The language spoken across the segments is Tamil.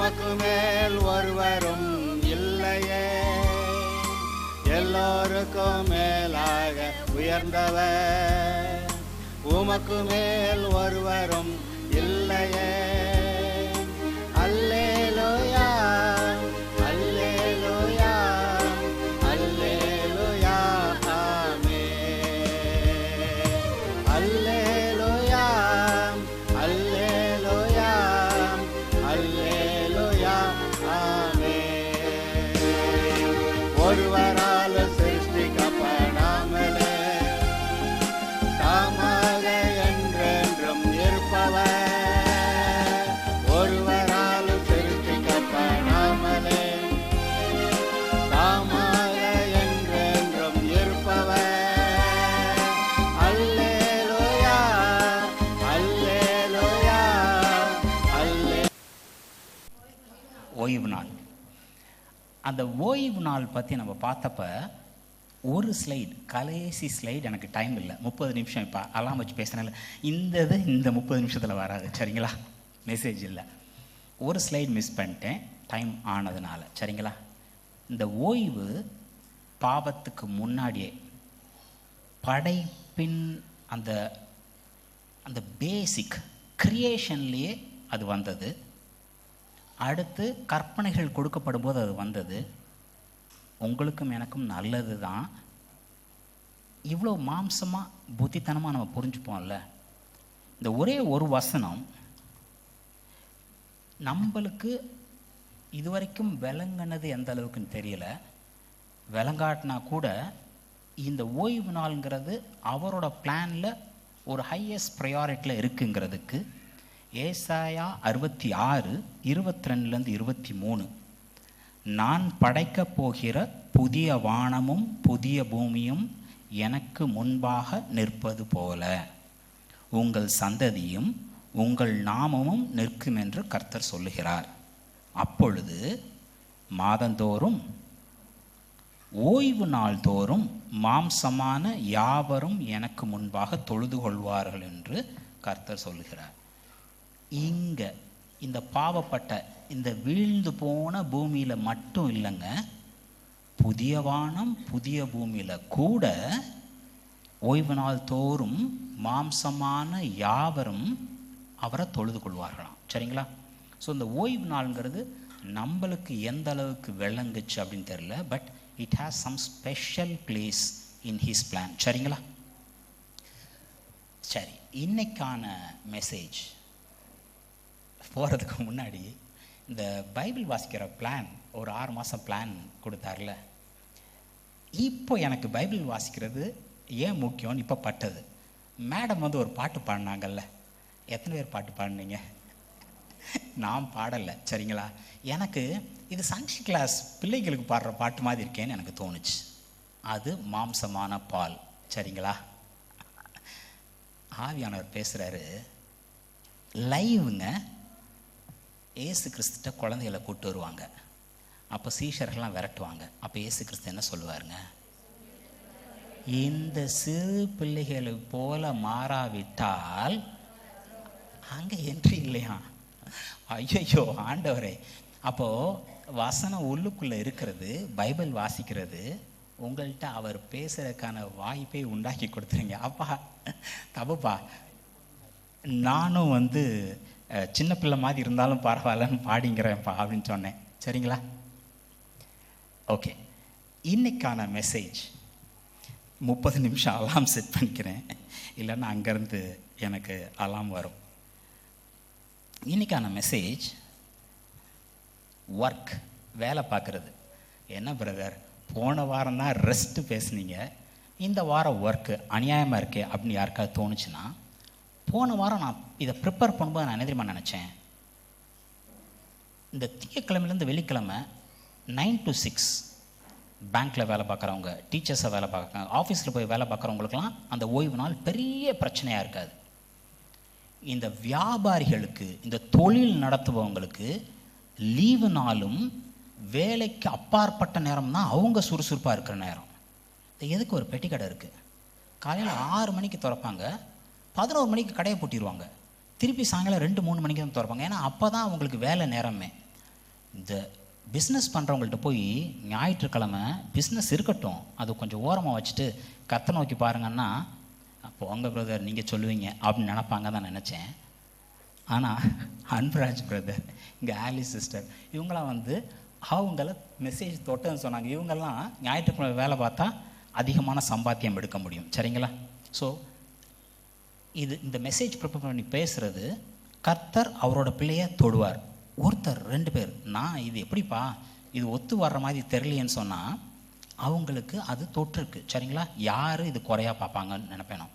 உமக்கு மேல் ஒருவரும் இல்லையே, எல்லோருக்கும் மேலாக உயர்ந்தவர். உமக்கு மேல் ஒருவரும் இல்லையே. அல்லேலூயா, அல்லேலூயா, அல்லேலூயா, ஆமென். அல்லேலூயா, அல்லேலூயா, அல்லேலூயா, ஆமென். ஒருவரால் சிருஷ்டிக்கப்படாமலே தாமாக என்றென்றும் இருப்பவர். ஒருவரால் சிருஷ்டிக்கப்படாமலே தாமாக என்றென்றும் இருப்பவர். அல்லேலூயா, அல்லேலூயா, அல்லே. ஓய்வு நாள். அந்த ஓய்வு நாள் பற்றி நம்ம பார்த்தப்ப ஒரு ஸ்லைடு, கடைசி ஸ்லைடு எனக்கு டைம் இல்லை, 30 நிமிஷம் இப்போ அலாம் வச்சு பேசுகிறேன்ல, இந்த 30 நிமிஷத்தில் வராது, சரிங்களா? மெசேஜ் இல்லை, ஒரு ஸ்லைடு மிஸ் பண்ணிட்டேன் டைம் ஆனதுனால, சரிங்களா? இந்த ஓய்வு பாவத்துக்கு முன்னாடியே படைப்பின் அந்த அந்த பேசிக் கிரியேஷன்லேயே அது வந்தது. அடுத்து கற்பனைகள் கொடுக்கப்படும் போது அது வந்தது. உங்களுக்கும் எனக்கும் நல்லது தான். இவ்வளோ மாம்சமாக புத்தித்தனமாக நம்ம புரிஞ்சுப்போம்ல. இந்த ஒரே ஒரு வசனம் நம்மளுக்கு இதுவரைக்கும் விளங்கினது எந்த அளவுக்குன்னு தெரியல. விளங்காட்டினா கூட இந்த ஓய்வு நாளுங்கிறது அவரோட பிளானில் ஒரு ஹையஸ்ட் ப்ரையாரிட்டியில் இருக்குங்கிறதுக்கு ஏசாயா 66, 22-23, நான் படைக்கப் போகிற புதிய வானமும் புதிய பூமியும் எனக்கு முன்பாக நிற்பது போல உங்கள் சந்ததியும் உங்கள் நாமமும் நிற்கும் என்று கர்த்தர் சொல்லுகிறார். அப்பொழுது மாதந்தோறும் ஓய்வு நாள் தோறும் மாம்சமான யாவரும் எனக்கு முன்பாக தொழுது கொள்வார்கள் என்று கர்த்தர் சொல்லுகிறார். இங்கே இந்த பாவப்பட்ட இந்த வீழ்ந்து போன பூமியில் மட்டும் இல்லைங்க, புதிய வானம் புதிய பூமியில் கூட ஓய்வு நாள் தோறும் மாம்சமான யாவரும் அவரை தொழுது கொள்வார்களாம், சரிங்களா? ஸோ இந்த ஓய்வு நாளுங்கிறது நம்மளுக்கு எந்த அளவுக்கு விளங்குச்சு அப்படின்னு தெரியல, but it has some special place in his plan, சரிங்களா? சரி, இன்னைக்கான மெசேஜ் போகிறதுக்கு முன்னாடி இந்த பைபிள் வாசிக்கிற பிளான், ஒரு 6 மாதம் பிளான் கொடுத்தார்ல, இப்போ எனக்கு பைபிள் வாசிக்கிறது ஏன் முக்கியம்னு இப்போ பட்டது. மேடம் வந்து ஒரு பாட்டு பாடினாங்கல்ல, எத்தனை பேர் பாட்டு பாடினீங்க? நான் பாடலை, சரிங்களா? எனக்கு இது சண்டே கிளாஸ் பிள்ளைங்களுக்கு பாடுற பாட்டு மாதிரி இருக்கேன்னு எனக்கு தோணுச்சு. அது மாம்சமான பால், சரிங்களா? ஆவியானவர் பேசுகிறாரு, லைவுங்க. ஏசு கிறிஸ்துட்ட குழந்தைகளை கூப்பிட்டு வருவாங்க, அப்போ சீஷர்கள்லாம் விரட்டுவாங்க. அப்போ ஏசு கிறிஸ்து என்ன சொல்லுவாருங்க? இந்த சிறு பிள்ளைகளை போல மாறாவிட்டால் அங்கே என்ட்ரி இல்லையா? ஐயோ ஆண்டவரே! அப்போது வசனம் உள்ளுக்குள்ளே இருக்கிறது, பைபிள் வாசிக்கிறது, உங்கள்கிட்ட அவர் பேசுகிறதுக்கான வாய்ப்பை உண்டாக்கி கொடுத்துருங்க. அப்பா தப்புப்பா, நானும் வந்து சின்ன பிள்ளை மாதிரி இருந்தாலும் பரவாயில்லன்னு பாடிங்கிறேன்ப்பா அப்படின்னு சொன்னேன், சரிங்களா? ஓகே, இன்னைக்கான மெசேஜ் 30 நிமிஷம் அலாம் செட் பண்ணிக்கிறேன், இல்லைன்னா அங்கேருந்து எனக்கு அலாம் வரும். இன்னைக்கான மெசேஜ் ஒர்க், வேலை பார்க்குறது. என்ன பிரதர், போன வாரம் தான் ரெஸ்ட்டு பேசுனீங்க, இந்த வாரம் ஒர்க்கு அநியாயமாக இருக்கே அப்படின்னு யாருக்காவது தோணுச்சுன்னா, போன வாரம் நான் இதை ப்ரிப்பேர் பண்ணும்போது நான் என்ன தெரியுமா நினச்சேன்? இந்த திங்கக்கிழமையிலேருந்து வெள்ளிக்கிழமை 9 to 6 பேங்க்கில் வேலை பார்க்குறவங்க, டீச்சர்ஸை வேலை பார்க்குறாங்க, ஆஃபீஸில் போய் வேலை பார்க்குறவங்களுக்கெல்லாம் அந்த ஓய்வு நாள் பெரிய பிரச்சனையாக இருக்காது. இந்த வியாபாரிகளுக்கு, இந்த தொழில் நடத்துபவங்களுக்கு லீவு நாளும் வேலைக்கு அப்பாற்பட்ட நேரம் தான் அவங்க சுறுசுறுப்பாக இருக்கிற நேரம். எதுக்கு ஒரு பெட்டி கடை இருக்குது, காலையில் 6 மணிக்கு திறப்பாங்க, 11 மணிக்கு கடையை பூட்டிடுவாங்க, திருப்பி சாயங்காலம் 2-3 மணிக்கு தான் திறப்பாங்க. ஏன்னா அப்போ தான் அவங்களுக்கு வேலை நேரமே. இந்த பிஸ்னஸ் பண்ணுறவங்கள்ட்ட போய் ஞாயிற்றுக்கிழமை பிஸ்னஸ் இருக்கட்டும், அது கொஞ்சம் ஓரமாக வச்சுட்டு கத்தை நோக்கி பாருங்கன்னா, அப்போ உங்கள் பிரதர் நீங்கள் சொல்லுவீங்க அப்படின்னு நினப்பாங்க தான் நினச்சேன். ஆனால் அன்பராஜ் பிரதர், இங்கே ஆலிஸ் சிஸ்டர், இவங்களாம் அவங்கள மெசேஜ் தொட்டுன்னு சொன்னாங்க. இவங்கெல்லாம் ஞாயிற்றுக்கிழமை வேலை பார்த்தா அதிகமான சம்பாத்தியம் எடுக்க முடியும். சரிங்களா? ஸோ இந்த மெசேஜ் ப்ரிப்பேர் பண்ணி பேசுகிறது, கர்த்தர் அவரோட பிள்ளையை தொடுவார். ஒருத்தர் 2 பேர் நான் இது எப்படிப்பா இது ஒத்து வர்ற மாதிரி தெரியலையேன்னு சொன்னால் அவங்களுக்கு அது தொற்றுருக்கு. சரிங்களா? யார் இது குறையா பார்ப்பாங்கன்னு நினைப்பேனோ.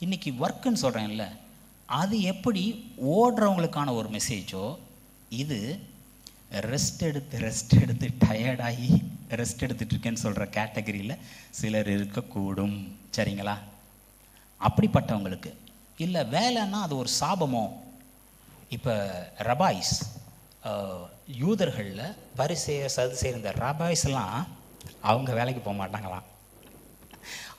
இன்றைக்கி ஒர்க்குன்னு சொல்கிறேன்ல, அது எப்படி ஓடுறவங்களுக்கான ஒரு மெசேஜோ, இது ரெஸ்ட் எடுத்து டயர்டாகி ரெஸ்ட் எடுத்துகிட்டு இருக்கேன்னு சொல்கிற கேட்டகரியில் சிலர் இருக்கக்கூடும். சரிங்களா? அப்படிப்பட்டவங்களுக்கு இல்லை வேலைன்னா அது ஒரு சாபமோ. இப்போ ரபாய்ஸ், யூதர்களில் பரிசேயர் சதுசேயர் இந்த ரபாய்ஸ்லாம் அவங்க வேலைக்கு போக மாட்டாங்களாம்,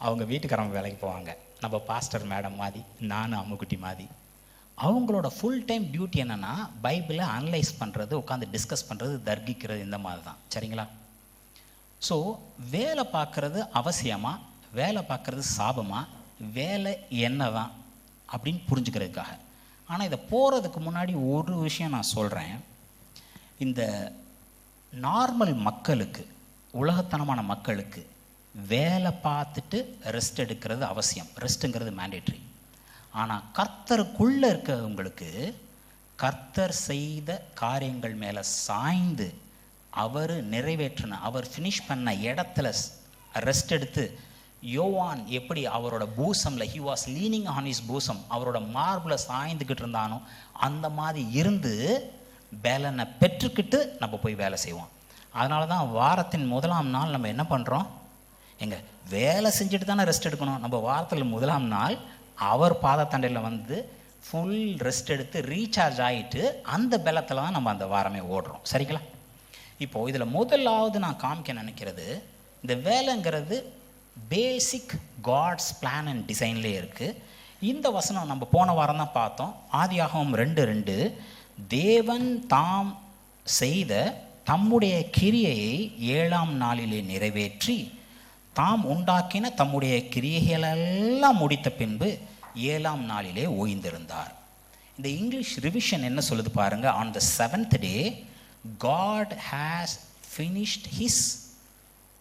அவங்க வீட்டுக்காரங்க வேலைக்கு போவாங்க. நம்ம பாஸ்டர் மேடம் மாதிரி, நானும் அம்முக்குட்டி மாதிரி. அவங்களோட ஃபுல் டைம் டியூட்டி என்னென்னா பைபிளை அனலைஸ் பண்ணுறது, உட்காந்து டிஸ்கஸ் பண்ணுறது, தர்கிக்கிறது, இந்த மாதிரி தான். சரிங்களா? ஸோ வேலை பார்க்குறது அவசியமாக, வேலை பார்க்குறது சாபமாக, வேலை என்ன தான் அப்படின்னு புரிஞ்சுக்கிறதுக்காக. ஆனால் இதை போகிறதுக்கு முன்னாடி ஒரு விஷயம் நான் சொல்கிறேன். இந்த நார்மல் மக்களுக்கு, உலகத்தனமான மக்களுக்கு வேலை பார்த்துட்டு ரெஸ்ட் எடுக்கிறது அவசியம், ரெஸ்ட்டுங்கிறது மேண்டேட்ரி. ஆனால் கர்த்தருக்குள்ளே இருக்கிறவங்களுக்கு கர்த்தர் செய்த காரியங்கள் மேலே சாய்ந்து அவர் நிறைவேற்றின, அவர் ஃபினிஷ் பண்ண இடத்துல ரெஸ்ட் எடுத்து, யோவான் எப்படி அவரோட பூசமில் he was leaning on his bosom, அவரோட மார்பில் சாய்ந்துக்கிட்டு இருந்தானோ அந்த மாதிரி இருந்து பலனை பெற்றுக்கிட்டு நம்ம போய் வேலை செய்வோம். அதனால தான் வாரத்தின் 1ஆம் நாள் நம்ம என்ன பண்ணுறோம், வேலை செஞ்சுட்டு தானே ரெஸ்ட் எடுக்கணும். நம்ம வாரத்தில் 1ஆம் நாள் அவர் பாதத்தண்டையில் ஃபுல் ரெஸ்ட் எடுத்து ரீசார்ஜ் ஆகிட்டு அந்த பலத்தில் தான் நம்ம அந்த வாரமே ஓடுறோம். சரிங்களா? இப்போது இதில் முதலாவது நான் காமிக்க நினைக்கிறது, இந்த வேலைங்கிறது பேசிக் காட்ஸ் பிளான் அண்ட் டிசைன்லேயே இருக்குது. இந்த வசனம் நம்ம போன வாரம் தான் பார்த்தோம். ஆதியாகமம் 2:2, தேவன் தாம் செய்த தம்முடைய கிரியையை 7ஆம் நாளிலே நிறைவேற்றி தாம் உண்டாக்கின தம்முடைய கிரியைகளெல்லாம் முடித்த பின்பு 7ஆம் நாளிலே ஓய்ந்திருந்தார். இந்த இங்கிலீஷ் ரிவிஷன் என்ன சொல்லுது பாருங்க, on the 7th day God has finished his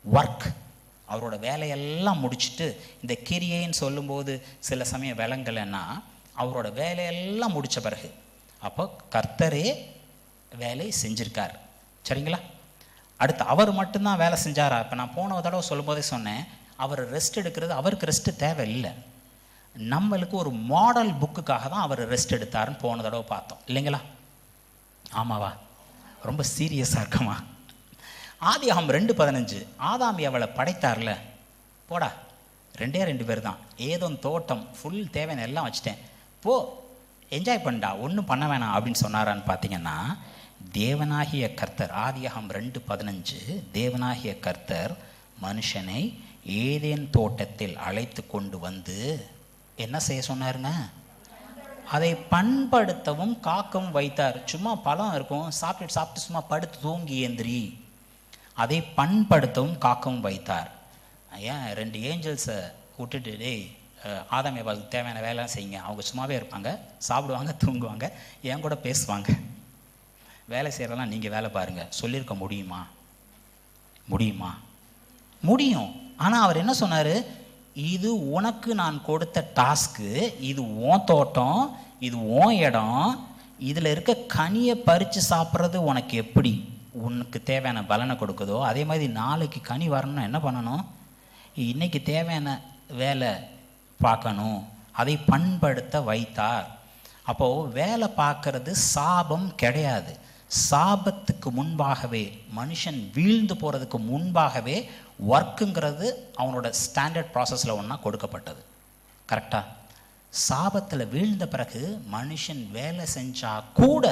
work. அவரோட வேலையெல்லாம் முடிச்சுட்டு, இந்த கிரியைன்னு சொல்லும்போது சில சமயம் விலங்கலைன்னா அவரோட வேலையெல்லாம் முடித்த பிறகு, அப்போ கர்த்தரே வேலை செஞ்சிருக்கார். சரிங்களா? அடுத்து அவர் மட்டும்தான் வேலை செஞ்சாரா? இப்போ நான் போன தடவை சொல்லும்போதே சொன்னேன், அவர் ரெஸ்ட் எடுக்கிறது, அவருக்கு ரெஸ்ட்டு தேவை இல்லை, நம்மளுக்கு ஒரு மாடல் புக்குக்காக தான் அவர் ரெஸ்ட் எடுத்தாருன்னு போன தடவை பார்த்தோம் இல்லைங்களா? ஆமாவா? ரொம்ப சீரியஸாக இருக்கமா? ஆதியாகமம் 2:15, ஆதாம் அவளை படைத்தார்ல, போடா 2 பேர் தான், ஏதோ தோட்டம் ஃபுல் தேவையான எல்லாம் வச்சுட்டேன், போ என்ஜாய் பண்ணா, ஒன்றும் பண்ண வேணாம் அப்படின்னு சொன்னாரான்னு பார்த்தீங்கன்னா, தேவனாகிய கர்த்தர், ஆதியாகமம் 2:15, தேவனாகிய கர்த்தர் மனுஷனை ஏதேன் தோட்டத்தில் அழைத்து கொண்டு வந்து என்ன செய்ய சொன்னாருங்க? அதை பண்படுத்தவும் காக்கவும் வைத்தார். சும்மா பழம் இருக்கும், சாப்பிட்டு சும்மா படுத்து தூங்கி எந்திரி, அதை பண்படுத்தவும் காக்கவும் வைத்தார். ஏன் 2 ஏஞ்சல்ஸை விட்டுட்டு, டேய் ஆதாம் ஏவாளுக்கு தேவையான வேலை செய்யுங்க, அவங்க சும்மாவே இருப்பாங்க, சாப்பிடுவாங்க, தூங்குவாங்க, என் கூட பேசுவாங்க, வேலை செய்கிறதெல்லாம் நீங்கள் வேலை பாருங்கள் சொல்லியிருக்க முடியுமா? முடியும். ஆனால் அவர் என்ன சொன்னார், இது உனக்கு நான் கொடுத்த டாஸ்க்கு, இது உன் தோட்டம், இது உன் இடம், இதில் இருக்க கனியை பறித்து சாப்பிட்றது உனக்கு எப்படி உனக்கு தேவையான பலனை கொடுக்குதோ, அதே மாதிரி நாளைக்கு கனி வரணும்னா என்ன பண்ணணும்? இன்றைக்கி தேவையான வேலை பார்க்கணும், அதை பண்படுத்த வைத்தார். அப்போது வேலை பார்க்கறது சாபம் கிடையாது. சாபத்துக்கு முன்பாகவே, மனுஷன் வீழ்ந்து போகிறதுக்கு முன்பாகவே ஒர்க்குங்கிறது அவனோட ஸ்டாண்டர்ட் ப்ராசஸில் ஒன்றா கொடுக்கப்பட்டது. கரெக்டாக? சாபத்தில் வீழ்ந்த பிறகு மனுஷன் வேலை செஞ்சால் கூட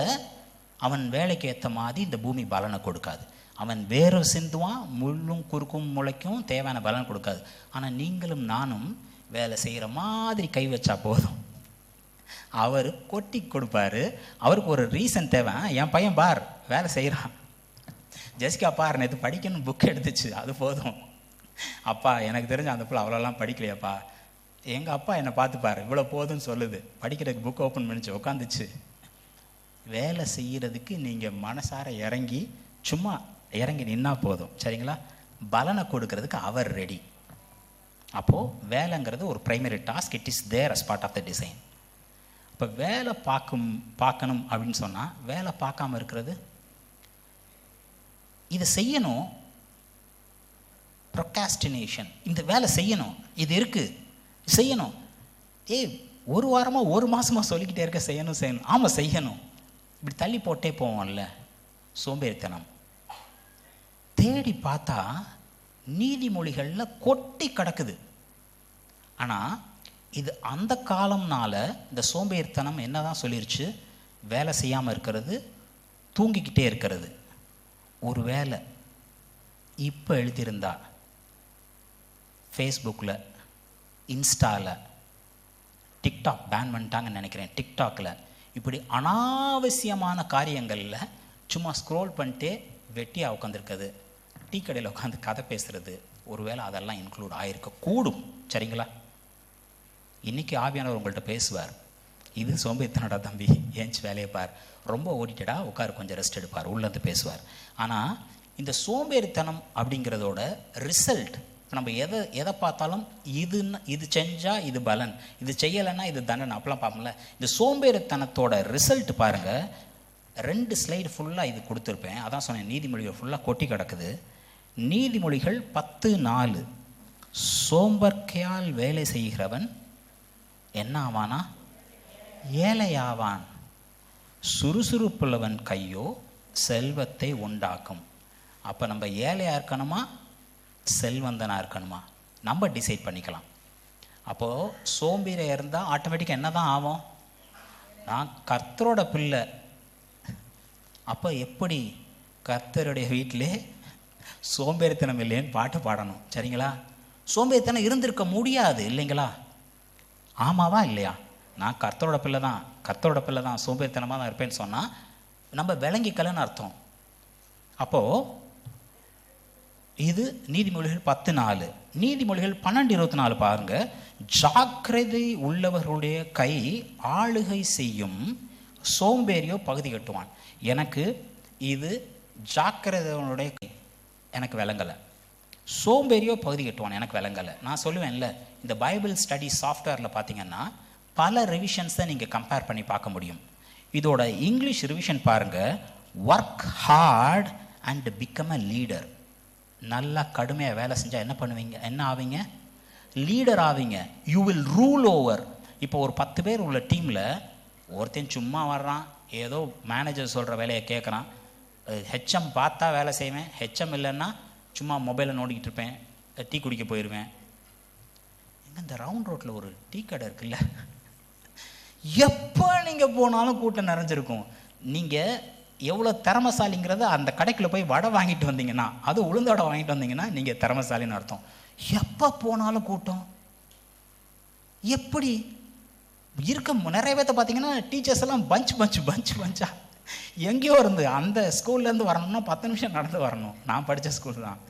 அவன் வேலைக்கு ஏற்ற மாதிரி இந்த பூமி பலனை கொடுக்காது. அவன் வேறு சிந்துவான், முள்ளும் குறுக்கும் முளைக்கும், தேவையான பலன் கொடுக்காது. ஆனால் நீங்களும் நானும் வேலை செய்கிற மாதிரி கை வச்சா போதும், அவர் கொட்டி கொடுப்பாரு. அவருக்கு ஒரு ரீசன் தேவை, என் பையன் பார் வேலை செய்கிறான், ஜெசிகா பாரு நேற்று படிக்கணும் புக் எடுத்துச்சு, அது போதும். அப்பா எனக்கு தெரிஞ்ச அந்த பிள்ளை அவ்வளோலாம் படிக்கலையாப்பா, எங்கள் அப்பா என்னை பார்த்துப்பாரு, இவ்வளோ போதும்னு சொல்லுது. படிக்கிறதுக்கு புக் ஓப்பன் பண்ணிச்சு, உட்காந்துச்சு. வேலை செய்கிறதுக்கு நீங்கள் மனசார இறங்கி சும்மா இறங்கி நின்னா போதும், சரிங்களா? பலனை கொடுக்கறதுக்கு அவர் ரெடி. அப்போது வேலைங்கிறது ஒரு primary task, it is there as part of the design. இப்போ வேலை பார்க்கணும் அப்படின்னு சொன்னால் வேலை பார்க்காம இருக்கிறது, இதை செய்யணும், ப்ரொகாஸ்டினேஷன், இந்த வேலை செய்யணும், இது இருக்குது செய்யணும், ஒரு வாரமாக ஒரு மாதமாக சொல்லிக்கிட்டே இருக்க செய்யணும். ஆமாம் செய்யணும், இப்படி தள்ளி போட்டே போவோம்ல, சோம்பேறித்தனம். தேடி பார்த்தா நீதிமொழிகளில் கொட்டி கிடக்குது. ஆனால் இது அந்த காலம்னால இந்த சோம்பேறித்தனம் என்னதான் சொல்லிருச்சு, வேலை செய்யாமல் இருக்கிறது, தூங்கிக்கிட்டே இருக்கிறது. ஒரு வேலை இப்போ எழுதியிருந்தா ஃபேஸ்புக்கில், இன்ஸ்டாவில், டிக்டாக் பேன் பண்ணிட்டாங்கன்னு நினைக்கிறேன், டிக்டாக்கில் இப்படி அனாவசியமான காரியங்களில் சும்மா ஸ்க்ரோல் பண்ணிட்டு வெட்டியாக உட்காந்துருக்குது, டீ கடையில் உட்காந்து கதை பேசுகிறது, ஒருவேளை அதெல்லாம் இன்க்ளூட் ஆகிருக்க கூடும், சரிங்களா? இன்றைக்கி ஆவியானவர் உங்கள்கிட்ட பேசுவார், இது சோம்பேறித்தனோட தம்பி, ஏஞ்சி வேலையை பார், ரொம்ப ஓடிட்டடா உட்கார், கொஞ்சம் ரெஸ்ட் எடுப்பார், உள்ளேருந்து பேசுவார். ஆனால் இந்த சோம்பேறித்தனம் அப்படிங்கிறதோட ரிசல்ட், நம்ம எதை பார்த்தாலும் இது செஞ்சால் இது பலன், இது செய்யலைன்னா இது தண்டனை, அப்பெல்லாம் பார்ப்போம்ல. இந்த சோம்பேறித்தனத்தோட ரிசல்ட் பாருங்கள். 2 ஸ்லைடு ஃபுல்லாக இது கொடுத்துருப்பேன், அதான் சொன்னேன், நீதிமொழிகள் ஃபுல்லாக கொட்டி கிடக்குது. நீதிமொழிகள் 10:4, சோம்பற்கையால் வேலை செய்கிறவன் என்ன ஆவானா, ஏழையாவான், சுறுசுறுப்புள்ளவன் கையோ செல்வத்தை உண்டாக்கும். அப்போ நம்ம ஏழையாக இருக்கணுமா செல்வந்தனாக இருக்கணுமா நம்ம டிசைட் பண்ணிக்கலாம். அப்போது சோம்பேறியாக இருந்தால் ஆட்டோமேட்டிக்காக என்ன தான் ஆகும், நான் கர்த்தரோட பிள்ளை. அப்போ எப்படி கர்த்தருடைய வீட்டிலே சோம்பேறித்தனம் இல்லைன்னு பாட்டு பாடணும், சரிங்களா? சோம்பேறித்தனம் இருந்திருக்க முடியாது இல்லைங்களா? ஆமாவா இல்லையா? நான் கர்த்தரோட பிள்ளை தான், சோம்பேறித்தனமாக தான் இருப்பேன்னு சொன்னால் நம்ம விளங்கிக்கலன்னு அர்த்தம். அப்போது இது நீதிமொழிகள் 10:4. நீதிமொழிகள் 12:24 பாருங்க. ஜாக்கிரதை உள்ளவர்களுடைய கை ஆளுகை செய்யும், சோம்பேறியோ பகுதி கட்டுவான். எனக்கு இது ஜாக்கிரதையுடைய கை எனக்கு விளங்கலை, சோம்பேறியோ பகுதி கட்டுவான் எனக்கு விளங்கலை. நான் சொல்லுவேன்ல, இந்த பைபிள் ஸ்டடி சாஃப்ட்வேரில் பார்த்தீங்கன்னா பல ரிவிஷன்ஸை நீங்கள் கம்பேர் பண்ணி பார்க்க முடியும். இதோட இங்கிலீஷ் ரிவிஷன் பாருங்கள், work hard and become a leader. நல்லா கடுமையாக வேலை செஞ்சால் என்ன பண்ணுவீங்க, என்ன ஆவீங்க, லீடர் ஆவீங்க. You will rule over. இப்போ ஒரு 10 பேர் உள்ள டீமில் ஒருத்தன் சும்மா வர்றான், ஏதோ மேனேஜர் சொல்கிற வேலையை கேட்குறான், ஹெச்எம் பார்த்தா வேலை செய்வேன், ஹெச்எம் இல்லைன்னா சும்மா மொபைலை நோண்டிக்கிட்டு இருப்பேன், டீ குடிக்க போயிடுவேன். எங்கே இந்த ரவுண்ட் ரோட்டில் ஒரு டீ கடை இருக்குல்ல, எப்போ நீங்கள் போனாலும் கூட்டம் நிறைஞ்சிருக்கும். நீங்கள் எவ்வளோ திறமசாலிங்கிறத அந்த கடைக்குள்ளே போய் வடை வாங்கிட்டு வந்தீங்கன்னா, அது உளுந்த வடை வாங்கிட்டு வந்தீங்கன்னா நீங்கள் திறமசாலின்னு அர்த்தம். எப்போ போனாலும் கூட்டம். எப்படி இருக்க நிறைய பேர்த்த பார்த்தீங்கன்னா டீச்சர்ஸ் எல்லாம் பஞ்சா எங்கேயோ இருந்து, அந்த ஸ்கூல்லேருந்து வரணும்னா 10 நிமிஷம் நடந்து வரணும். நான் படித்த ஸ்கூல் தான்,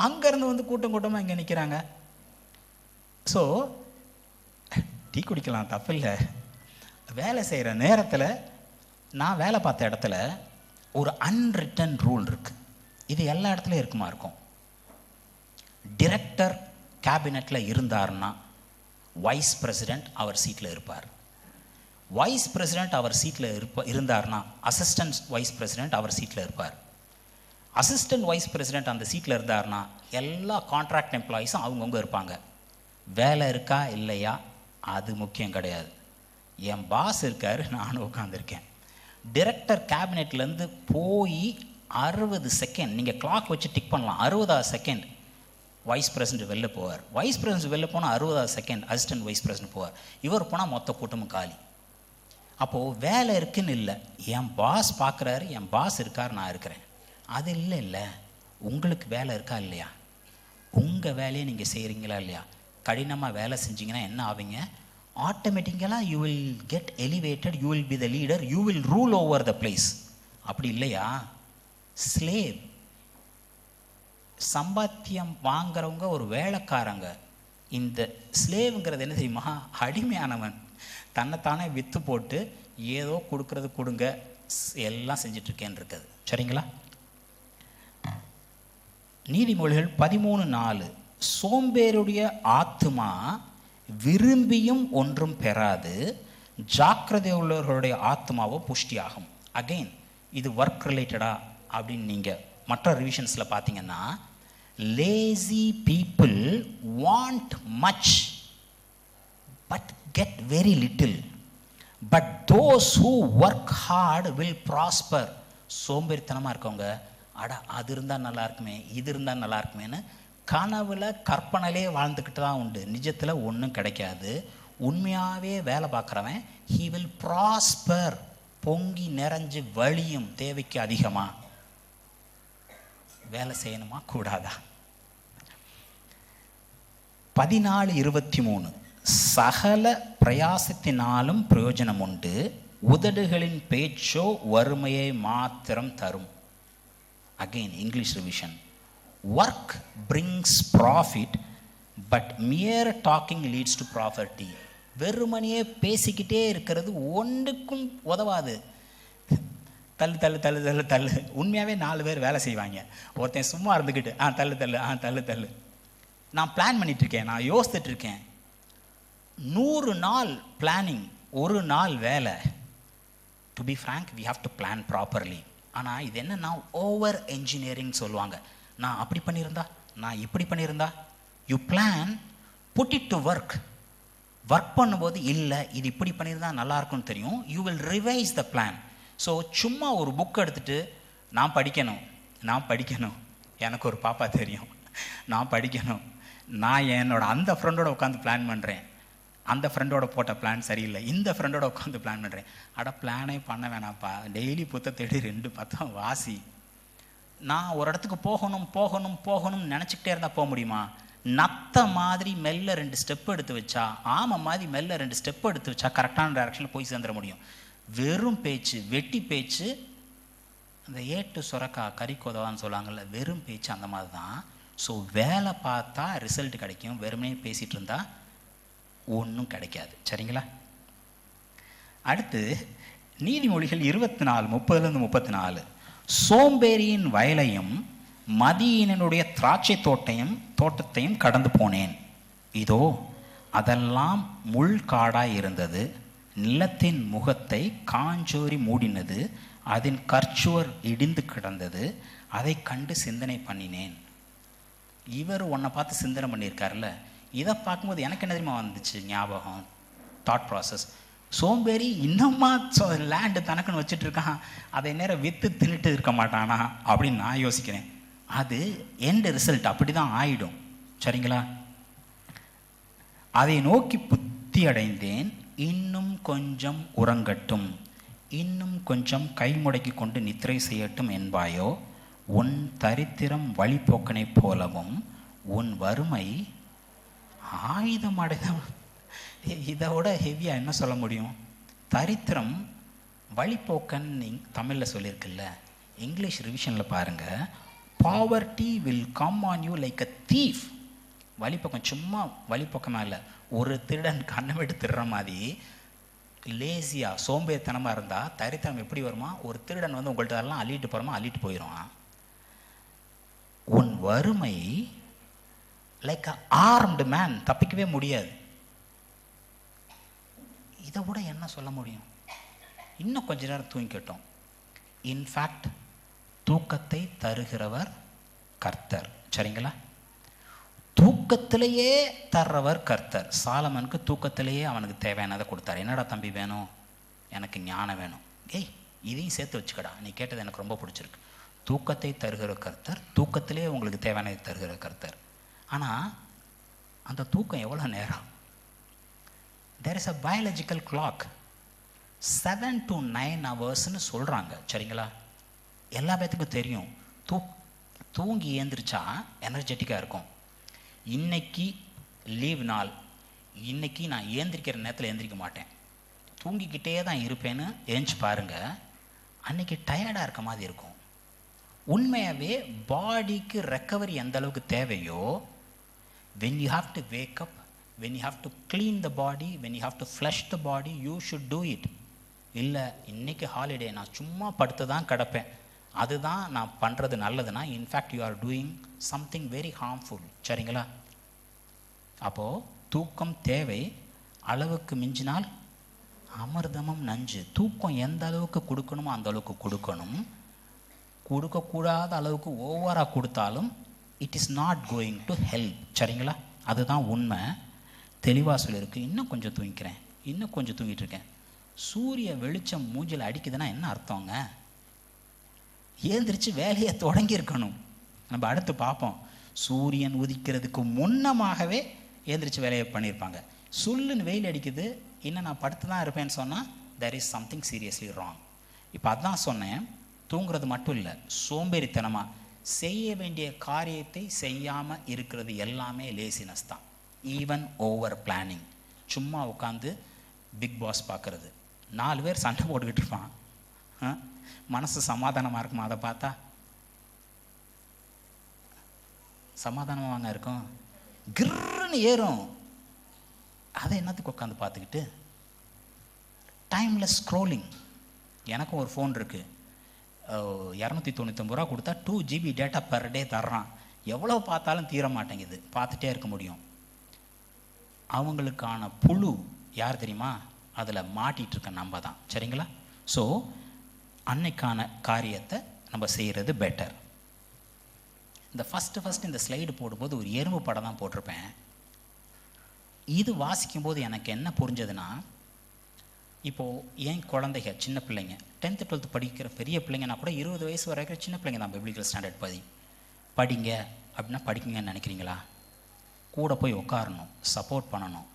அங்கேருந்து வந்து கூட்டமாக இங்கே நிற்கிறாங்க. ஸோ டீ குடிக்கலாம், தப்பில்லை. வேலை செய்கிற நேரத்தில், நான் வேலை பார்த்த இடத்துல ஒரு அன்ரிட்டன் ரூல் இருக்குது. இது எல்லா இடத்துலையும் இருக்கும். டிரெக்டர் கேபினெட்டில் இருந்தார்னா வைஸ் பிரசிடெண்ட் அவர் சீட்டில் இருப்பார். வைஸ் பிரசிடெண்ட் அவர் சீட்டில் இருந்தார்னா அசிஸ்டன்ட் வைஸ் பிரசிடெண்ட் அவர் சீட்டில் இருப்பார். அசிஸ்டன்ட் வைஸ் பிரசிடெண்ட் அந்த சீட்டில் இருந்தார்னா எல்லா கான்ட்ராக்ட் எம்ப்ளாயீஸும் அவங்கவுங்க இருப்பாங்க. வேலை இருக்கா இல்லையா அது முக்கியம் கிடையாது. என் பாஸ் இருக்கார், நானும் உட்காந்துருக்கேன். டிரெக்டர் கேபினெட்லேருந்து போய் 60 செகண்ட் நீங்கள் கிளாக் வச்சு டிக் பண்ணலாம். 60வது செகண்ட் வைஸ் பிரசிடென்ட் வெளில போவார். வைஸ் பிரசிடென்ட் வெளில போனால் 60வது செகண்ட் அசிஸ்டன்ட் வைஸ் பிரசிடென்ட் போவார். இவர் போனால் மொத்த கூட்டமும் காலி. அப்போது வேலை இருக்குன்னு இல்லை, என் பாஸ் பார்க்குறாரு, என் பாஸ் இருக்கார், நான் இருக்கிறேன். அது இல்லை. உங்களுக்கு வேலை இருக்கா இல்லையா, உங்கள் வேலையை நீங்கள் செய்கிறீங்களா இல்லையா? கடினமாக வேலை செஞ்சீங்கன்னா என்ன ஆவீங்க, ஆட்டோமேட்டிக்கலாக you will get elevated, you will be the leader, you will rule over the place. அப்படி இல்லையா, ஸ்லேவ். சம்பாத்தியம் வாங்குறவங்க ஒரு வேலைக்காரங்க. இந்த ஸ்லேவுங்கிறது என்ன தெரியுமா? அடிமையானவன். தன்னைத்தானே விற்று போட்டு ஏதோ கொடுக்கறது கொடுங்க எல்லாம் செஞ்சிட்ருக்கேன்னு இருக்குது. சரிங்களா? நீதிமொழிகள் 13:4, சோம்பேறியுடைய ஆத்துமா விரும்பியும் ஒன்றும் பெறாது, ஜாக்கிரதை உள்ளவர்களுடைய ஆத்மாவோ புஷ்டியாகும். அகெயின் இது ஒர்க் ரிலேட்டடா அப்படின்னு நீங்கள் மற்ற ரிவிஷன்ஸில் பார்த்தீங்கன்னா, lazy people want much but get very little, but those who work hard will prosper. சோம்பேறித்தனமாக இருக்கவங்க, அட அது இருந்தால் நல்லா இருக்குமே, இது இருந்தால் நல்லா இருக்குமேன்னு கனவுல கற்பனையிலே வாழ்ந்துக்கிட்டு தான் உண்டு. நிஜத்தில் ஒன்றும் கிடைக்காது. உண்மையாகவே வேலை பார்க்குறவன் ஹீ வில் ப்ராஸ்பர். பொங்கி நிறைஞ்சு வழியும். தேவைக்கு அதிகமாக வேலை செய்யணுமா கூடாதா? 14:23, சகல பிரயாசத்தினாலும் பிரயோஜனம் உண்டு, உதடுகளின் பேச்சோ வறுமையை மாத்திரம் தரும். Again English revision, work brings profit but mere talking leads to property. வெறுமனையே பேசிக்கிட்டே இருக்கிறது ஒன்றுக்கும் உதவாது. தள்ளு தள்ளு தள்ளு தள்ளு தள்ளு. உண்மையாகவே 4 பேர் வேலை செய்வாங்க. ஒருத்தன் சும்மா இருந்துக்கிட்டு தள்ளு தள்ளு தள்ளு தள்ளு. நான் பிளான் பண்ணிகிட்ருக்கேன், நான் யோசித்துட்ருக்கேன். 100 நாள் பிளானிங், ஒரு நாள் வேலை. To be frank, we have to plan properly. ஆனால் இது என்னன்னா ஓவர் என்ஜினியரிங் சொல்லுவாங்க. நான் அப்படி பண்ணியிருந்தா, நான் இப்படி பண்ணியிருந்தா. You plan, put it to work. Work பண்ணும்போது இல்லை இது இப்படி பண்ணியிருந்தா நல்லா இருக்கும்னு தெரியும். You will revise the plan. So சும்மா ஒரு புக் எடுத்துகிட்டு நான் படிக்கணும், எனக்கு ஒரு பாப்பா தெரியும், நான் படிக்கணும், நான் என்னோட அந்த ஃப்ரெண்டோட உட்காந்து பிளான் பண்ணுறேன், அந்த ஃப்ரெண்டோட போட்ட பிளான் சரியில்லை, இந்த ஃப்ரெண்டோட உட்காந்து பிளான் பண்ணுறேன். அட பிளானே பண்ண வேணாம்ப்பா, டெய்லி புத்தகத்தேடி 2 பத்தம் வாசி. நான் ஒரு இடத்துக்கு போகணும்னு நினச்சிக்கிட்டே இருந்தால் போக முடியுமா? நத்த மாதிரி மெல்ல 2 ஸ்டெப் எடுத்து வச்சா, ஆமை மாதிரி மெல்ல 2 ஸ்டெப் எடுத்து வச்சா கரெக்டான டைரக்ஷனில் போய் சேர்ந்துட முடியும். வெறும் பேச்சு, வெட்டி பேச்சு, அந்த ஏட்டு சுரக்கா கறிக்கோதவான்னு சொல்லுவாங்கள்ல, வெறும் பேச்சு அந்த மாதிரி தான். ஸோ வேலை பார்த்தா ரிசல்ட் கிடைக்கும், வெறுமனே பேசிகிட்டு இருந்தால் ஒன்றும் கிடைக்காது. சரிங்களா? அடுத்து நீதிமொழிகள் 24:30-34, சோம்பேறியின் வயலையும் மதியினுடைய திராட்சை தோட்டத்தையும் கடந்து போனேன். இதோ அதெல்லாம் முள்காடாய் இருந்தது, நிலத்தின் முகத்தை காஞ்சோரி மூடினது, அதன் கற்சுவர் இடிந்து கிடந்தது, அதை கண்டு சிந்தனை பண்ணினேன். இவர் உன்னை பார்த்து சிந்தனை பண்ணியிருக்காருல்ல, இதை பார்க்கும்போது எனக்கு என்ன தெரியுமா வந்துச்சு ஞாபகம், தாட் ப்ராசஸ். சோம்பேறி இன்னும்மா லேண்டு தனக்குன்னு வச்சுட்டு இருக்கான், அதை நேரம் விற்று தின்னுட்டு இருக்க மாட்டானா அப்படின்னு நான் யோசிக்கிறேன். அது எண்ட் ரிசல்ட் அப்படி தான் ஆயிடும். சரிங்களா? அதை நோக்கி புத்தி அடைந்தேன், இன்னும் கொஞ்சம் உறங்கட்டும், இன்னும் கொஞ்சம் கை முடக்கி கொண்டு நித்திரை செய்யட்டும் என்பாயோ, உன் தரித்திரம் வழிபோக்கனை போலவும் உன் வறுமை ஆயுதம் அடைதம். இதோட ஹெவியாக என்ன சொல்ல முடியும்? தரித்திரம் வழிபோக்கன் தமிழில் சொல்லியிருக்குல்ல, இங்கிலீஷ் ரிவிஷனில் பாருங்கள், poverty will come on you like a thief. வழிபோக்கம் சும்மா வழிபோக்கமாக இல்லை, ஒரு திருடன் கண்ணை விட்டு திருடுற மாதிரி லேசியாக சோம்பேறித்தனமாக இருந்தால் தரித்திரம் எப்படி வருமா? ஒரு திருடன் வந்து உங்கள்கிட்ட எல்லாம் அள்ளிட்டு போகிறோமா, அள்ளிட்டு போயிடுவான். உன் வறுமை லைக் அ ஆர்ம்டு மேன், தப்பிக்கவே முடியாது. இதை விட என்ன சொல்ல முடியும்? இன்னும் கொஞ்ச நேரம் தூங்கிட்டோம். இன்ஃபேக்ட் தூக்கத்தை தருகிறவர் கர்த்தர். சரிங்களா? தூக்கத்திலேயே தர்றவர் கர்த்தர். சாலமனுக்கு தூக்கத்திலேயே அவனுக்கு தேவையானதை கொடுத்தார். என்னடா தம்பி வேணும்? எனக்கு ஞானம் வேணும். இதையும் சேர்த்து வச்சுக்கடா, நீ கேட்டது எனக்கு ரொம்ப பிடிச்சிருக்கு. தூக்கத்தை தருகிற கர்த்தர், தூக்கத்திலே உங்களுக்கு தேவையானதை தருகிற கர்த்தர். ஆனால் அந்த தூக்கம் எவ்வளோ நேரம்? there is a biological clock, 7 to 9 hours சொல்கிறாங்க. சரிங்களா? எல்லா பேத்துக்கும் தெரியும். தூங்கி ஏந்திரிச்சா எனர்ஜெட்டிக்காக இருக்கும். இன்னைக்கு லீவ் நாள், இன்னைக்கு நான் ஏந்திரிக்கிற நேரத்தில் ஏந்திரிக்க மாட்டேன், தூங்கிக்கிட்டே தான் இருப்பேன்னு ஏஞ்சி பாருங்கள், அன்னைக்கு டயர்டாக இருக்க மாதிரி இருக்கும். உண்மையாகவே பாடிக்கு ரெக்கவரி எந்த அளவுக்கு தேவையோ, when you have to wake up, when you have to clean the body, when you have to flush the body, you should do it. இல்லை இன்றைக்கி ஹாலிடே, நான் சும்மா படுத்து தான் கிடப்பேன், அதுதான் நான் பண்ணுறது நல்லதுன்னா, in fact you are doing something very harmful. சரிங்களா? அப்போது தூக்கம் தேவை, அளவுக்கு மிஞ்சினால் அமிர்தமும் நஞ்சு. தூக்கம் எந்த அளவுக்கு கொடுக்கணுமோ அந்த அளவுக்கு கொடுக்கணும். கொடுக்கக்கூடாத அளவுக்கு ஓவராக கொடுத்தாலும் it is not going to help. சரிங்களா? அதுதான் உண்மை. தெளிவாக சொல்லியிருக்கு. இன்னும் கொஞ்சம் தூங்கிக்கிறேன், இன்னும் கொஞ்சம் தூங்கிட்டு இருக்கேன். சூரிய வெளிச்சம் மூஞ்சில் அடிக்குதுன்னா என்ன அர்த்தங்க? ஏந்திரிச்சு வேலையை தொடங்கியிருக்கணும். நம்ம அடுத்து பார்ப்போம். சூரியன் உதிக்கிறதுக்கு முன்னமாகவே ஏந்திரிச்சு வேலையை பண்ணியிருப்பாங்க. சுல்லுன்னு வெயில் அடிக்குது, இன்னும் நான் படுத்து தான் இருப்பேன்னு சொன்னால் there is something seriously wrong. இப்போ அதான் சொன்னேன், தூங்குறது மட்டும் இல்லை, சோம்பேறித்தனமாக செய்ய வேண்டிய காரியத்தை செய்யாமல் இருக்கிறது எல்லாமே லேசினஸ் தான். Even over planning. சும்மா உட்காந்து பிக் பாஸ் பார்க்குறது, 4 பேர் சண்டை போட்டுக்கிட்டு இருப்பான், மனசு சமாதானமாக இருக்குமா? அதை பார்த்தா சமாதானமாக வாங்க இருக்கும், கிர்ன்னு ஏறும். அதை என்னத்துக்கு உட்காந்து பார்த்துக்கிட்டு? Timeless scrolling. எனக்கும் ஒரு ஃபோன் இருக்குது, 299 ரூபா கொடுத்தா 2 GB டேட்டா பர் டே தர்றான். எவ்வளோ பார்த்தாலும் தீர மாட்டேங்குது, பார்த்துட்டே இருக்க முடியும். அவங்களுக்கான புழு யார் தெரியுமா? அதில் மாட்டிகிட்டு இருக்க நம்ம தான். சரிங்களா? ஸோ அன்னைக்கான காரியத்தை நம்ம செய்கிறது பெட்டர். இந்த ஃபஸ்ட்டு இந்த ஸ்லைடு போடும்போது ஒரு எறும்பு படம் தான் போட்டிருப்பேன். இது வாசிக்கும்போது எனக்கு என்ன புரிஞ்சதுன்னா, இப்போது என் குழந்தைங்க சின்ன பிள்ளைங்க 10th 12th படிக்கிற பெரிய பிள்ளைங்கன்னா கூட 20 வயசு வரைக்கும் சின்ன பிள்ளைங்க தான். பிப்ளிக்கல் ஸ்டாண்டர்ட் படிங்க அப்படின்னா படிக்குங்கன்னு நினைக்கிறீங்களா? கூட போய் உட்காரணும், சப்போர்ட் பண்ணணும்.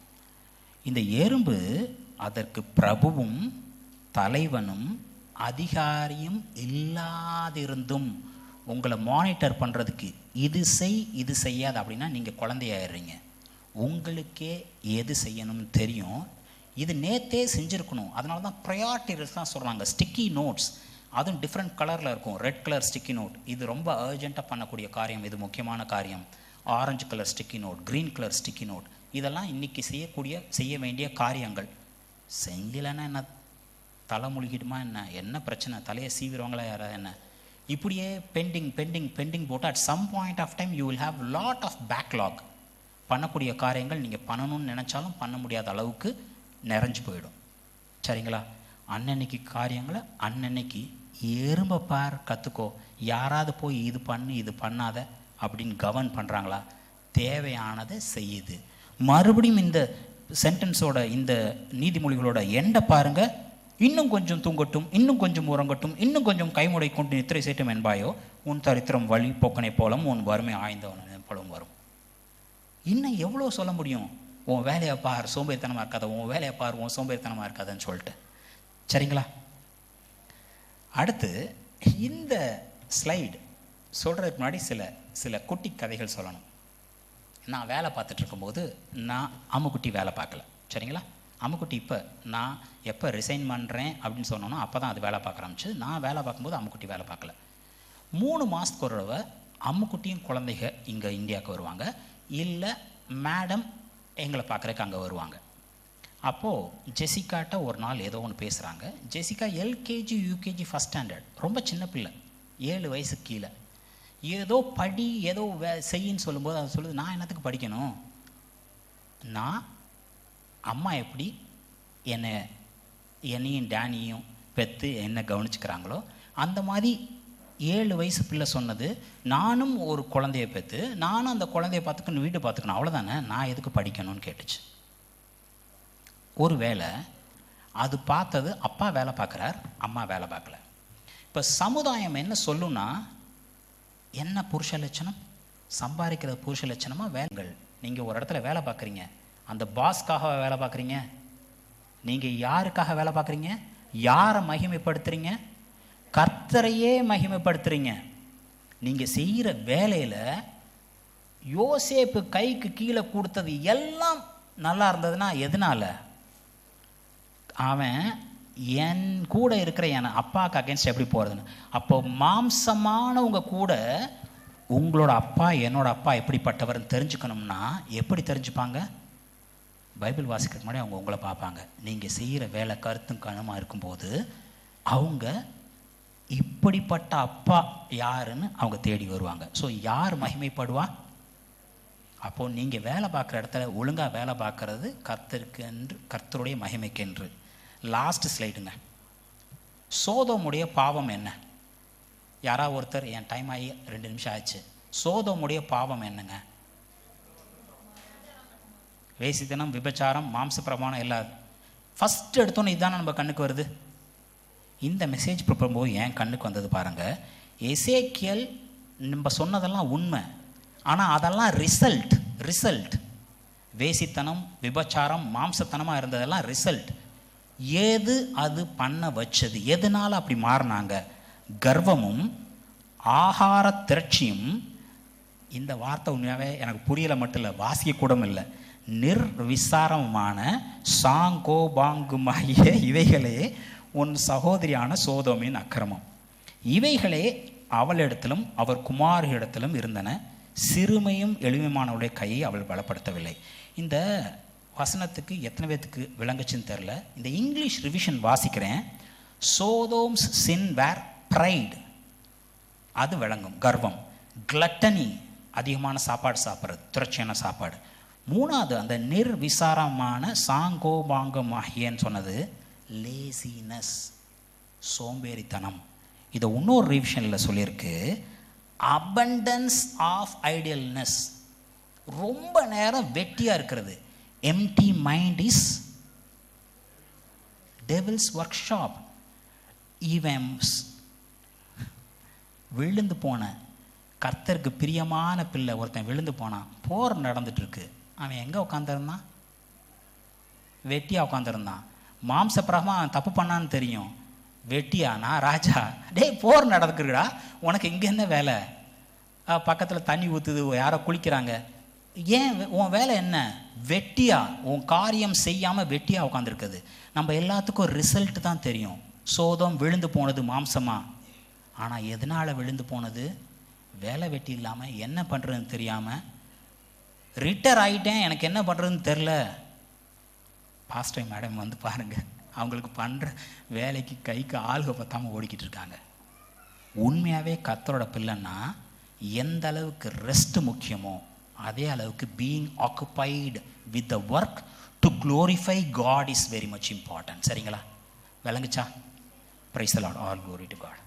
இந்த எறும்பு அதற்கு பிரபுவும் தலைவனும் அதிகாரியும் இல்லாதிருந்தும் உங்களை மானிட்டர் பண்ணுறதுக்கு இது செய் இது செய்யாது அப்படின்னா நீங்கள் குழந்தையாயிடுறீங்க. உங்களுக்கே எது செய்யணும்னு தெரியும். இது நேற்றே செஞ்சுருக்கணும். அதனால தான் ப்ரையாரிட்டிஸ் தான் சொல்கிறாங்க. ஸ்டிக்கி நோட்ஸ், அதுவும் டிஃப்ரெண்ட் கலரில் இருக்கும். ரெட் கலர் ஸ்டிக்கி நோட், இது ரொம்ப அர்ஜென்ட்டாக பண்ணக்கூடிய காரியம், இது முக்கியமான காரியம். Orange colour sticky note, green colour sticky note, இதெல்லாம் இன்றைக்கி செய்ய வேண்டிய காரியங்கள். செஞ்சலன்னா என்ன தலை முழுகிடுமா என்ன பிரச்சனை? தலையை சீவிடுவாங்களா யாராவது என்ன? இப்படியே பெண்டிங் போட்டு at some point of time you will have lot of backlog. பண்ணக்கூடிய காரியங்கள் நீங்கள் பண்ணணும்னு நினச்சாலும் பண்ண முடியாத அளவுக்கு நிறைஞ்சு போயிடும். சரிங்களா? அன்னன்னைக்கு காரியங்களை அன்னன்னைக்கு எறும்பை பார் கற்றுக்கோ. யாராவது போய் இது பண்ணு இது பண்ணாத அப்படின்னு கவர்ன் பண்ணுறாங்களா? தேவையானதை செய்யுது. மறுபடியும் இந்த சென்டென்ஸோட இந்த நீதிமொழிகளோட எண்டை பாருங்க. இன்னும் கொஞ்சம் தூங்கட்டும், இன்னும் கொஞ்சம் உறங்கட்டும், இன்னும் கொஞ்சம் கைமுடை கொண்டு நித்திரை சேட்டும் என்பாயோ, உன் தரித்திரம் வழி போக்கனை போலும், உன் வறுமை ஆய்ந்தவன போலும் வரும். இன்னும் எவ்வளோ சொல்ல முடியும்? உன் வேலையை பார், சோம்பேறித்தனமாக இருக்காத, உன் வேலையை பார், உன் சோம்பேறித்தனமாக இருக்காதுன்னு சொல்லிட்டு. சரிங்களா? அடுத்து இந்த ஸ்லைடு சொல்கிறதுக்கு முன்னாடி சில குட்டி கதைகள் சொல்லணும். நான் வேலை பார்த்துட்டு இருக்கும்போது நான் அம்முக்குட்டி வேலை பார்க்கல. சரிங்களா? அம்முக்குட்டி நான் எப்போ ரிசைன் பண்ணுறேன் அப்படின்னு சொன்னோன்னா அப்போ தான் அது வேலை பார்க்க ஆரம்பிச்சு. நான் வேலை பார்க்கும்போது அம்முக்குட்டி வேலை பார்க்கல. 3 மாதத்துக்கு ஒரு தடவை அம்முக்குட்டியும் குழந்தைங்க இங்கே இந்தியாவுக்கு வருவாங்க, இல்லை மேடம் எங்களை பார்க்குறக்கு அங்கே வருவாங்க. அப்போது ஜெசிகாட்ட ஒரு நாள் ஏதோ ஒன்று பேசுகிறாங்க. Jessica LKG UKG first standard, ரொம்ப சின்ன பிள்ளை, 7 வயசுக்கு கீழே. ஏதோ படி ஏதோ செய்யின்னு சொல்லும்போது அது சொல்லுது, நான் என்னத்துக்கு படிக்கணும்? நான் அம்மா எப்படி என்னையும் டேனியும் பெற்று என்ன கவனிச்சுக்கிறாங்களோ அந்த மாதிரி 7 வயசு பிள்ளை சொன்னது, நானும் ஒரு குழந்தைய பெற்று நானும் அந்த குழந்தைய பார்த்துக்கணும், வீட்டை பார்த்துக்கணும், அவ்வளோதானே, நான் எதுக்கு படிக்கணும்னு கேட்டுச்சு. ஒரு வேளை அது பார்த்தது அப்பா வேலை பார்க்குறார், அம்மா வேலை பார்க்கல. இப்போ சமுதாயம் என்ன சொல்லுன்னா, என்ன புருஷ லட்சணம்? சம்பாதிக்கிற புருஷ லட்சணமாக வேலைகள். நீங்கள் ஒரு இடத்துல வேலை பார்க்குறீங்க, அந்த பாஸ்க்காக வேலை பார்க்குறீங்க, நீங்கள் யாருக்காக வேலை பார்க்குறீங்க? யாரை மகிமைப்படுத்துகிறீங்க? கர்த்தரையே மகிமைப்படுத்துறீங்க. நீங்கள் செய்கிற வேலையில் யோசேப்பு கைக்கு கீழே கொடுத்தது எல்லாம் நல்லா இருந்ததுன்னா எதனால? அவன் என் கூட இருக்கிற என் அப்பாவுக்கு அகேன்ஸ்ட் எப்படி போகிறதுன்னு. அப்போ மாம்சமானவங்க கூட உங்களோட அப்பா என்னோட அப்பா எப்படிப்பட்டவர்னு தெரிஞ்சுக்கணும்னா எப்படி தெரிஞ்சுப்பாங்க? பைபிள் வாசிக்கிறதுக்கு முன்னாடி அவங்க உங்களை பார்ப்பாங்க. நீங்கள் செய்கிற வேலை கருத்தும் கனமாக இருக்கும்போது அவங்க இப்படிப்பட்ட அப்பா யாருன்னு அவங்க தேடி வருவாங்க. ஸோ யார் மகிமைப்படுவா? அப்போது நீங்கள் வேலை பார்க்குற இடத்துல ஒழுங்காக வேலை பார்க்குறது கர்த்தருக்கு என்று, கர்த்தருடைய மகிமைக்கென்று. லாஸ்ட் ஸ்லைடுங்க. சோதோமுடைய பாவம் என்ன? யாராவது ஒருத்தர், என் டைம் ஆகி 2 நிமிஷம் ஆயிடுச்சு, சோதோமுடைய பாவம் என்னங்க? வேசித்தனம், விபச்சாரம், மாம்ச பிரமாணம் எல்லாம். ஃபஸ்ட்டு எடுத்தோன்னே இதுதானே நம்ம கண்ணுக்கு வருது. இந்த மெசேஜ் போது என் கண்ணுக்கு வந்தது பாருங்கள். எசேக்கியல் நம்ம சொன்னதெல்லாம் உண்மை, ஆனால் அதெல்லாம் ரிசல்ட். வேசித்தனம், விபச்சாரம், மாம்சத்தனமாக இருந்ததெல்லாம் ரிசல்ட். ஏது அது பண்ண வச்சது? எதனால் அப்படி மாறினாங்க? கர்வமும் ஆகார திரட்சியும். இந்த வார்த்தை உண்மையாகவே எனக்கு புரியலை மட்டும் இல்லை, வாசிக்க கூட இல்லை. நிர்விசாரமான சாங்கோபாங்குமாகிய இவைகளே உன் சகோதரியான சோதோமின் அக்கிரமம். இவைகளே அவளிடத்திலும் அவர் குமாரிடத்திலும் இருந்தன. சிறுமையும் எளிமையானவருடைய கையை அவள் பலப்படுத்தவில்லை. இந்த வசனத்துக்கு எத்தனை பேத்துக்கு விளங்குச்சுன்னு தெரில. இந்த இங்கிலீஷ் ரிவிஷன் வாசிக்கிறேன். சோதோம்ஸ் சின் வேர் ப்ரைட், அது விளங்கும், கர்வம். கிளட்டனி, அதிகமான சாப்பாடு சாப்பிட்றது, துறச்சியான சாப்பாடு. 3வது அந்த நிர்விசாரமான சாங்கோபாங்கமாகியன்னு சொன்னது லேசினஸ், சோம்பேறித்தனம். இதை இன்னொரு ரிவிஷனில் சொல்லியிருக்கு, அபண்டன்ஸ் ஆஃப் ஐடியல்னஸ், ரொம்ப நேரம் வெட்டியாக இருக்கிறது. Empty mind is devil's workshop. இவன் விழுந்து போன கர்த்தருக்கு பிரியமான பிள்ளை ஒருத்தன் விழுந்து போனான். போர் நடந்துட்டு இருக்கு. அவன் எங்கே உட்காந்துருந்தான்? வெட்டியாக உட்காந்துருந்தான். மாம்சப்பிரகமாக அவன் தப்பு பண்ணான்னு தெரியும். வெட்டியானா ராஜா, டேய் போர் நடக்குதுடா, உனக்கு இங்கே என்ன வேலை? பக்கத்தில் தண்ணி ஊற்றுது, யாரோ குளிக்கிறாங்க, ஏன் உன் வேலை என்ன? வெட்டியா, உன் காரியம் செய்யாமல் வெட்டியாக உட்காந்துருக்குது. நம்ம எல்லாத்துக்கும் ரிசல்ட் தான் தெரியும். சோதம் விழுந்து போனது மாம்சமாக, ஆனால் எதனால் விழுந்து போனது? வேலை வெட்டி இல்லாமல் என்ன பண்ணுறதுன்னு தெரியாமல், ரிட்டர் ஆகிட்டேன், எனக்கு என்ன பண்ணுறதுன்னு தெரில. பாஸ்டர் மேடம் வந்து பாருங்கள், அவங்களுக்கு பண்ணுற வேலைக்கு கைக்கு ஆளுக பத்தாமல் ஓடிக்கிட்டு இருக்காங்க. உண்மையாகவே கர்த்தரோட பிள்ளைன்னா எந்த அளவுக்கு ரெஸ்ட் முக்கியமோ அதே அளவுக்கு being occupied with the work to glorify God is very much important. சரிங்களா? விளங்குச்சா? Praise the Lord. All glory to God.